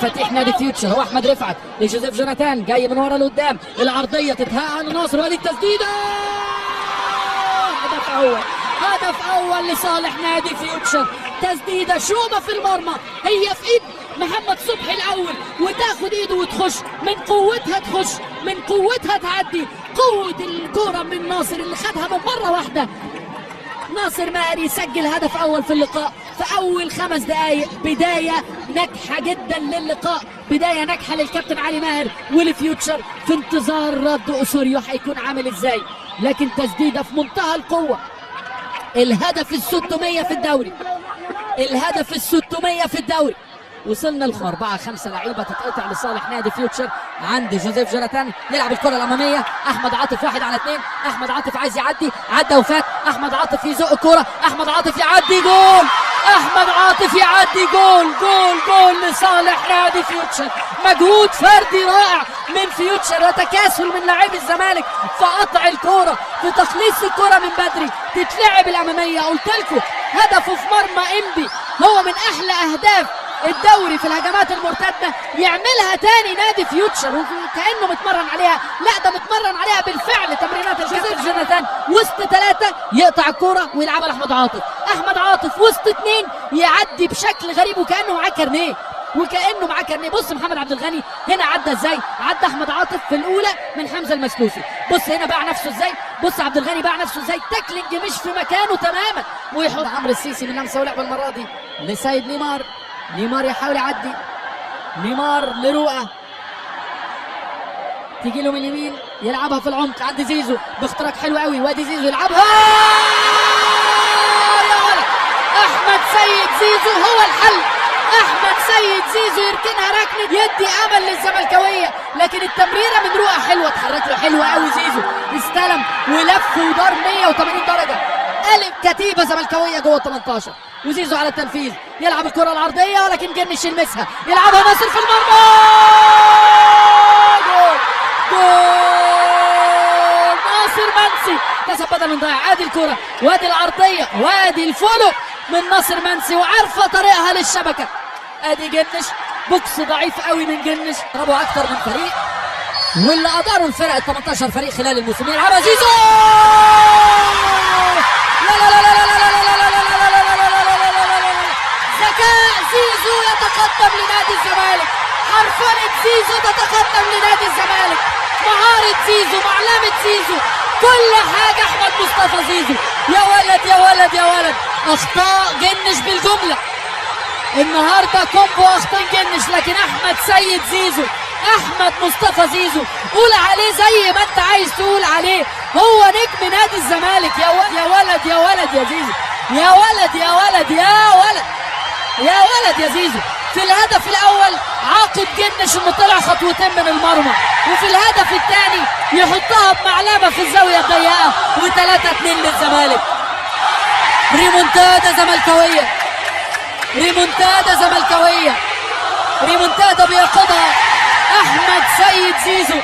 مفاتيح نادي فيوتشر هو احمد رفعت لجوزيف جوناثان، جاي من ورا لقدام، العرضيه تتهاء عن ناصر، وادي التسديده، هدف اول، هدف اول لصالح نادي فيوتشر. تسديده شومه في المرمى، هي في ايد محمد صبحي الاول، وتاخد ايده وتخش، من قوتها تخش، من قوتها تعدي، قوه الكره من ناصر اللي خدها من مره واحده. ناصر ماهر يسجل هدف اول في اللقاء في اول 5 دقائق. بدايه ناجحه جدا للقاء، بدايه ناجحه للكابتن علي ماهر ولفيوتشر في انتظار رد اسوريو هيكون عامل ازاي، لكن تسديده في منتهى القوه. الهدف ال600 في الدوري، الهدف ال600 في الدوري. وصلنا ل 4-5 لعيبه تتقطع لصالح نادي فيوتشر. عند جوزيف جوناثان يلعب الكره الاماميه، احمد عاطف 1 على 2، احمد عاطف عايز يعدي، عدى وفات، احمد عاطف يزق الكره، احمد عاطف يعدي، جول، احمد عاطف يعدي، جول جول جول لصالح نادي فيوتشر. مجهود فردي رائع من فيوتشر وتكاسل من لاعبي الزمالك في قطع الكره، في تخليص الكره من بدري تتلعب الاماميه. قلت لكم هدفه في مرمى انبي هو من احلى اهداف الدوري في الهجمات المرتده، يعملها تاني نادي فيوتشر وكانه متمرن عليها، لا ده متمرن عليها بالفعل. تمرينات الكابتن جوناثان وسط 3 يقطع الكوره ويلعبها لاحمد عاطف، احمد عاطف وسط 2 يعدي بشكل غريب وكانه معاه كارنيه، وكانه معاه كارنيه. بص محمد عبد الغني هنا عدى ازاي، عدى احمد عاطف في الاولى من حمزه المسلوسي، بص هنا باع نفسه ازاي، بص عبد الغني باع نفسه ازاي، تاكلينج مش في مكانه تماما، ويحط عمرو السيسي من لمسه ولعب المره دي لسيد نيمار. نيمار يحاول يعدي، نيمار لرؤى، تيجي له من اليمين يلعبها في العمق عند زيزو باختراق حلو قوي، وادي زيزو يلعبها يا ولد. احمد سيد زيزو هو الحل، احمد سيد زيزو يركنها ركنه يدي امل للزملكاويه، لكن التمريره من رؤى حلوه، اتحرك له حلوه قوي زيزو، استلم ولف ودار 180 درجه، قلب كتيبه زملكاويه جوه 18. وزيزو على التنفيذ يلعب الكره العرضيه، لكن جنش يلمسها، يلعبها ناصر في المرمى، جول جول ناصر منسي، كسب بدل من ضيع. ادي الكره وادي العرضيه وادي الفولو من ناصر منسي، وعارفه طريقها للشبكه. ادي جنش، بوكس ضعيف قوي من جنش، ضربوا اكتر من فريق، واللي اداروا الفرق ال 18 فريق خلال الموسم. يلعبها زيزو، لا لا لا لا لا لا لا ذكاء زيزو يتقدم لنادي الزمالك، حرفنة زيزو تتقدم لنادي الزمالك، مهارة زيزو، معلمة زيزو، كل حاجة أحمد مصطفى زيزو. يا ولد يا ولد يا ولد، أخطاء جنش بالجملة النهارده، كومبو أخطاء جنش، لكن أحمد سيد زيزو، أحمد مصطفى زيزو، قول عليه زي ما أنت عايز تقول عليه، هو نجم نادي الزمالك. يا ولد يا ولد يا ولد يا زيزو، يا ولد يا ولد يا ولد يا ولد يا زيزو. في الهدف الاول عاقب جنش انه طلع 2 خطوات من المرمى، وفي الهدف الثاني يحطها بمعلمه في الزاويه الضيقه، و3-2 للزمالك. ريمونتادا زملكاويه، ريمونتادا زملكاويه، ريمونتادا بياخدها احمد سيد زيزو.